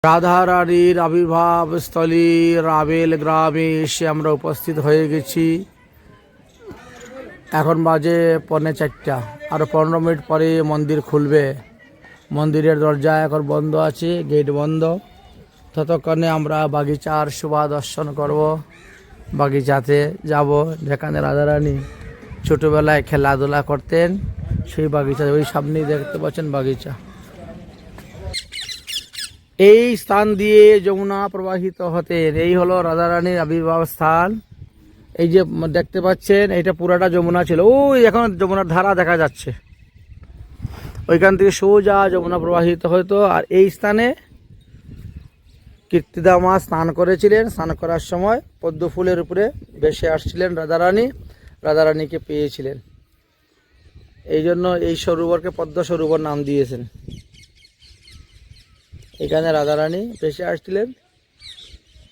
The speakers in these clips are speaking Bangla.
রাধারানীর আবির্ভাব স্থলী রাবেল গ্রামে এসে আমরা উপস্থিত হয়ে গেছি। এখন বাজে 3:45, আরও 15 মিনিট পরে মন্দির খুলবে। মন্দিরের দরজা এখন বন্ধ আছে, গেট বন্ধ। ততক্ষণে আমরা বাগিচার শোভা দর্শন করব, বাগিচাতে যাব যেখানে রাধারানী ছোটোবেলায় খেলাধুলা করতেন। সেই বাগিচা ওই সামনেই দেখতে পাচ্ছেন বাগিচা। এই স্থান দিয়ে যমুনা প্রবাহিত হতেন। এই হলো রাধারানীর আবির্ভাব স্থান। এই যে দেখতে পাচ্ছেন, এটা পুরাটা যমুনা ছিল। ওই এখন যমুনার ধারা দেখা যাচ্ছে, ওইখান থেকে সোজা যমুনা প্রবাহিত হতো। আর এই স্থানে কীর্তিদা মা স্নান করেছিলেন। স্নান করার সময় পদ্ম ফুলের উপরে ভেসে আসছিলেন রাধারানী, রাধারানীকে পেয়েছিলেন। এই জন্য এই সরোবরকে পদ্ম সরোবর নাম দিয়েছেন। এখানে রাধারানী ভেসে আসছিলেন,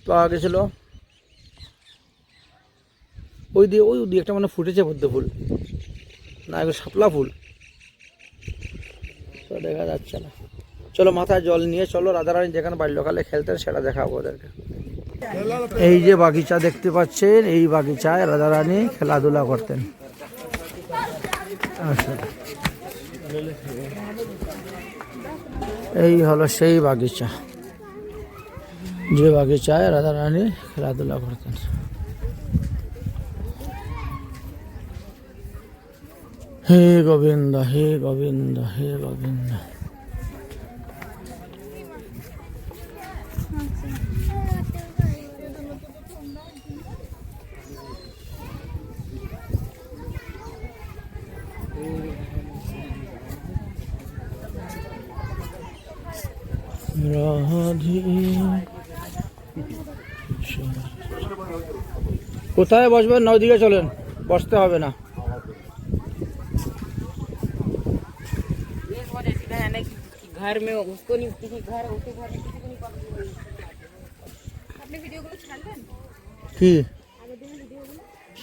পাওয়া গেছিল। ওই দিয়ে একটা মানে ফুটেছে পদ্ম ফুল, না এগুলো শাপলা ফুল, তো দেখা যাচ্ছে না। চলো মাথায় জল নিয়ে চলো, রাধারানী যেখানে বাল্যকালে খেলতেন সেটা দেখাবো ওদেরকে। এই যে বাগিচা দেখতে পাচ্ছেন, এই বাগিচায় রাধারানী খেলাধুলা করতেন। এই হলো সেই বাগিচা, যে বাগিচায় রাধারানী খেলাধুলা করতেন। হে গোবিন্দ, হে গোবিন্দ, হে গোবিন্দ। কোথায় বসবেন? নদীকে চলেন, বসতে হবে না। घर में उसको नहीं, किसी घर उसके घर में किसी को नहीं पकड़। আপনি ভিডিওগুলো ছাড়বেন কি?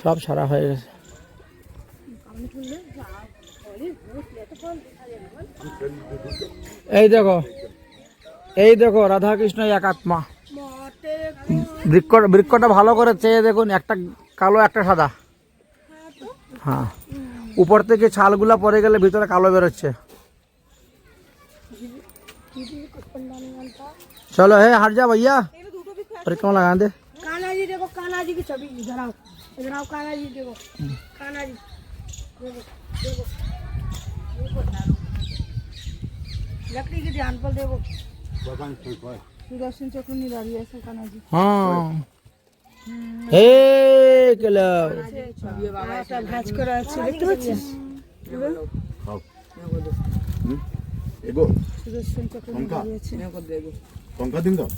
সব সারা হয়ে গেছে। এই দেখো, এই দেখো রাধা কৃষ্ণ এক আত্মা। বৃক্ষটা ভালো করে চেয়ে দেখুন, একটা কালো একটা সাদা। হ্যাঁ, উপর থেকে ছালগুলা পরে গেলে ভিতরে কালো বেরোচ্ছে। चलो है हट जा भैया, परिक्रमा लगा दे। कान्हा जी देखो, कान्हा जी की छवि इधर आओ, इधर आओ। कान्हा जी देखो, कान्हा जी देखो, देखो, देखो। लकड़ी के ध्यान पर देखो, सुदर्शन चक्र निधारी ऐसा कान्हा जी। हाँ हे केला भाज कर আছে দেখতে পাচ্ছেন। এগো সুদর্শন চক্র নিধারি আছে। টঙ্কা দিন দাও।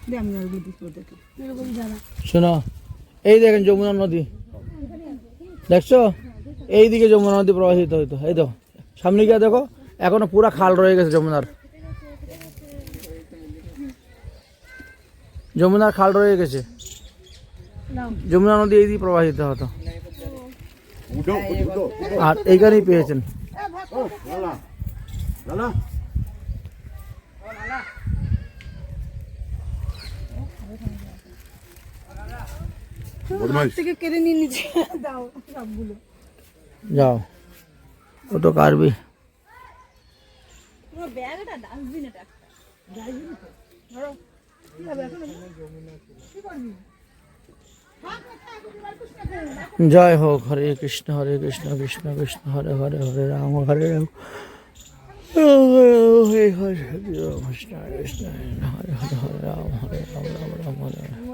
দে আমি আর বুদ্ধি করে দেখি এরকম জানা। শোনো, এই দেখেন যমুনা নদী দেখছো, এই দিকে যমুনা নদী প্রবাহিত হইতো। এই দেখো সামনে গিয়ে দেখো, এখনো পুরা খাল রয়ে গেছে যমুনার। যমুনার খাল রয়ে গেছে, যমুনা নদী এই দিকে প্রবাহিত হতো। আর এইখানেই পেয়েছেন। থেকে কেড়ে নিয়ে নিচে দাও সবগুলো। যাও, ও তো কারবি। তোমার ব্যাগটা ডাস্টবিনে রাখ, ডাস্টবিনে ধরো। কি হবে এখন? কি করবি? জয় হোক, হরে কৃষ্ণ কৃষ্ণ কৃষ্ণ হরে হরে, হরে রাম হরে রাম, হরে হরে কৃষ্ণ কৃষ্ণ হরে হরে, হরে রাম হরে রাম, রাম রাম হরে হরে।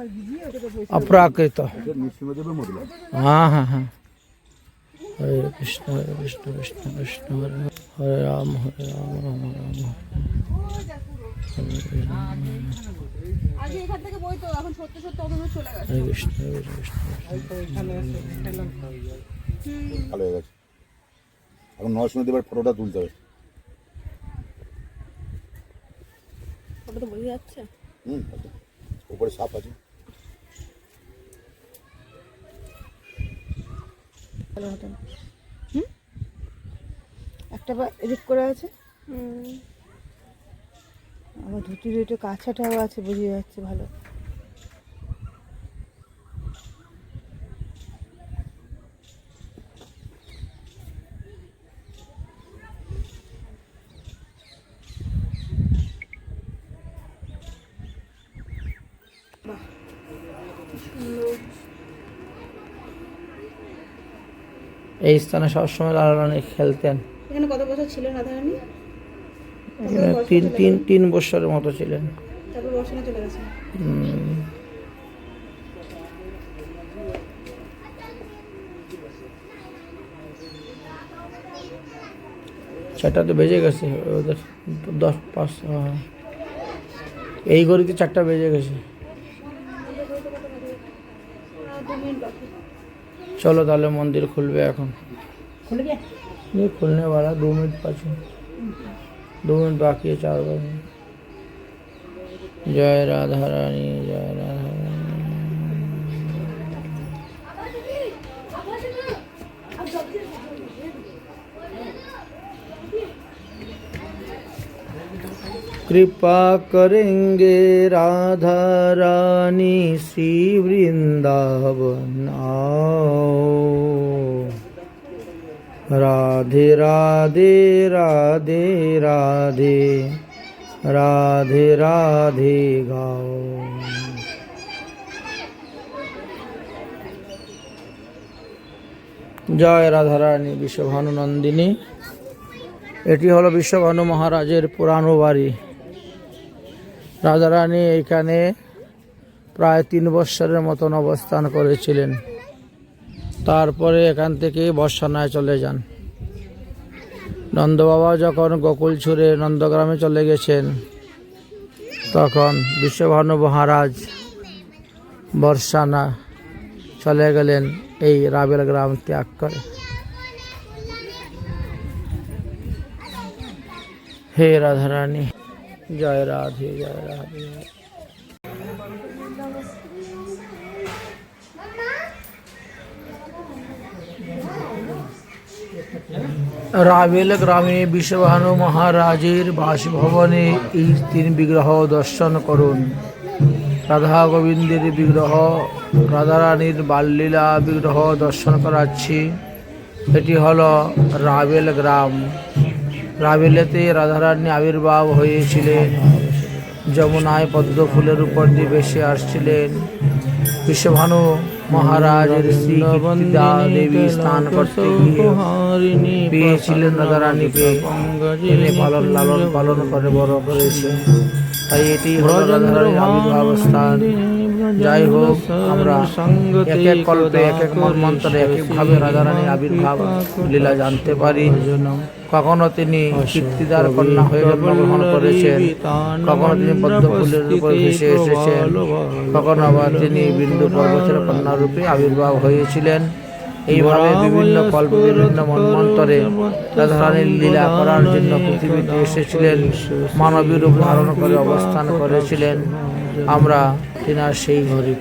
অপ্রাকৃত। হ্যাঁ হ্যাঁ হ্যাঁ, হরে কৃষ্ণ কৃষ্ণ কৃষ্ণ হরে হরে রাম, হরে রাম রাম রাম হরে। আগে এখান থেকে বই তো এখন সত্য সত্য অন্য চলে গেছে। হরে কৃষ্ণ কৃষ্ণ ভালো হয়ে গেছে। এখন নরসিংহ দেবের ফটোটা তুলতে হবে। ওটা তো বোঝা যাচ্ছে। উপরে সাপ আছে। একটা এডিট করে আছে। আবার ধুতির একটু কাছাটাও আছে, বোঝা যাচ্ছে ভালো। এই স্থানে সবসময় লালা রানী খেলতেন। এখানে কত বছর ছিলেন রাধারানী? এখানে তিন বছরের মতো ছিলেন। তারপর বর্ষণে চলে গেছেন। চারটা তো বেজে গেছে, ওদের 10-5 এই ঘড়িতে 4টা বেজে গেছে। চলো তাহলে মন্দির খুলবে এখন। खुलने वाला 2 मिनट पाछे, 2 मिनट बाकी है, 4 बजे। जय राधा रानी, जय राधा रानी। कृपा करेंगे राधा रानी श्री वृंदावन आओ। राधे राधे राधे राधे राधे राधे गाओ। জয় রাধারানী বিশ্বভানু নন্দিনী। এটি হলো বিশ্বভানু মহারাজের পুরানো বাড়ি। রাধারানী এখানে প্রায় 3 বৎসরের মতন অবস্থান করেছিলেন। তারপরে এখান থেকে বর্ষানায় চলে যান। নন্দবাবা যখন গোকুল ছুড়ে নন্দগ্রামে চলে গেছেন, তখন বিশ্বভানু মহারাজ বর্ষানা চলে গেলেন এই রাবেল গ্রাম ত্যাগ করে। হে রাধারানী, জয় রাধে, জয় রাধে। রাবেল গ্রামে বিশ্বভানু মহারাজের বাসভবনে এই 3 বিগ্রহ দর্শন করুন। রাধা গোবিন্দের বিগ্রহ, রাধারানীর বাললীলা বিগ্রহ দর্শন করাচ্ছি। এটি হলো রাবেল গ্রাম। রাবেলেতে রাধারানী আবির্ভাব হয়েছিলেন। যমুনায় পদ্ম ফুলের উপর দিয়ে ভেসে আসছিলেন। বিশ্বভানু মহারাজের শ্রী কীর্তিদা দেবী স্নান করতে গিয়ে পেয়েছিলেন রাধারানীকে, এনে পালন লালন পালন করে বড় করেছে। তাই এটি হলো রাধারানীর আবির্ভাব স্থান। যাই হোক, আমরা এক এক কল্পে এক এক মন্ত্রে এক একভাবে রাধারানীর আবির্ভাব লীলা জানতে পারি। কখনো তিনি কীর্তিদার কন্যা হয়ে জন্মগ্রহণ করেছেন, কখনো তিনি পদ্ম ফুলের উপর ভেসে এসেছেন, কখনো আবার তিনি বিন্দু পর্বতের কন্যা রূপে আবির্ভাব হয়েছিলেন। এইভাবে বিভিন্ন কল্প, বিভিন্ন মন্বন্তরে রাধারানীর লীলা করার জন্য পৃথিবীতে এসেছিলেন। মানবী রূপ ধারণ করে অবস্থান করেছিলেন। আমরা তিনার সেই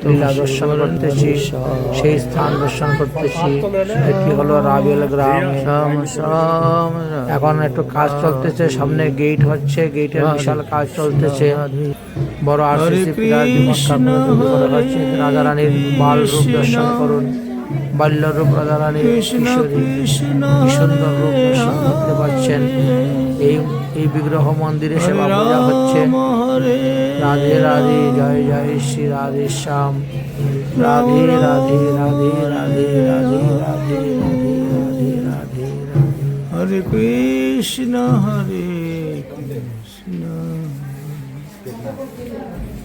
লীলা দর্শন করতেছি, সেই স্থান দর্শন করতেছি। এটি হলো রাবেল গ্রাম। এখন একটু কাজ চলতেছে, সামনে গেট হচ্ছে, গেটের বিশাল কাজ চলতেছে। বড় আরসিসি পিলার করা হচ্ছে। রাধারানীর বাল রূপ দর্শন করুন। বাল্য রূপ রাধারানীর কিশোরী, কি সুন্দর রূপ দর্শন করতে পারছেন। এই বিগ্রহ মন্দিরে সেবা পূজা হচ্ছে। রাধে রাধে, জয় জয় শ্রী রাধে শ্যাম। রাধে রাধে রাধে রাধে রাধে রাধে রাধে রাধে হরে কৃষ্ণ হরে কৃষ্ণ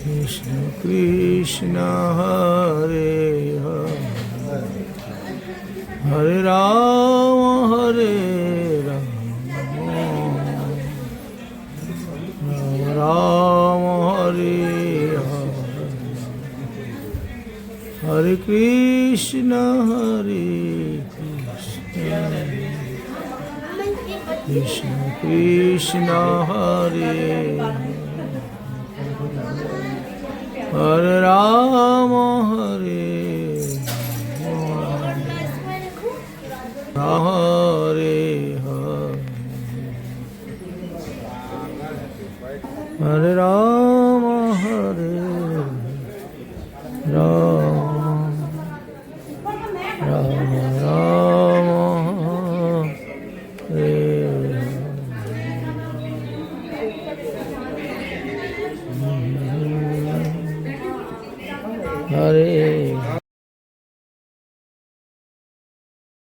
কৃষ্ণ কৃষ্ণ হরে হরে, হরে রাম হরে রাম, রাম হরে হরে, হরে কৃষ্ণ হরে কৃষ্ণ কৃষ্ণ কৃষ্ণ হরে হরে, রাম হরে হরে হরে, হরে রাম হরে রাম রাম রাম হরে হরে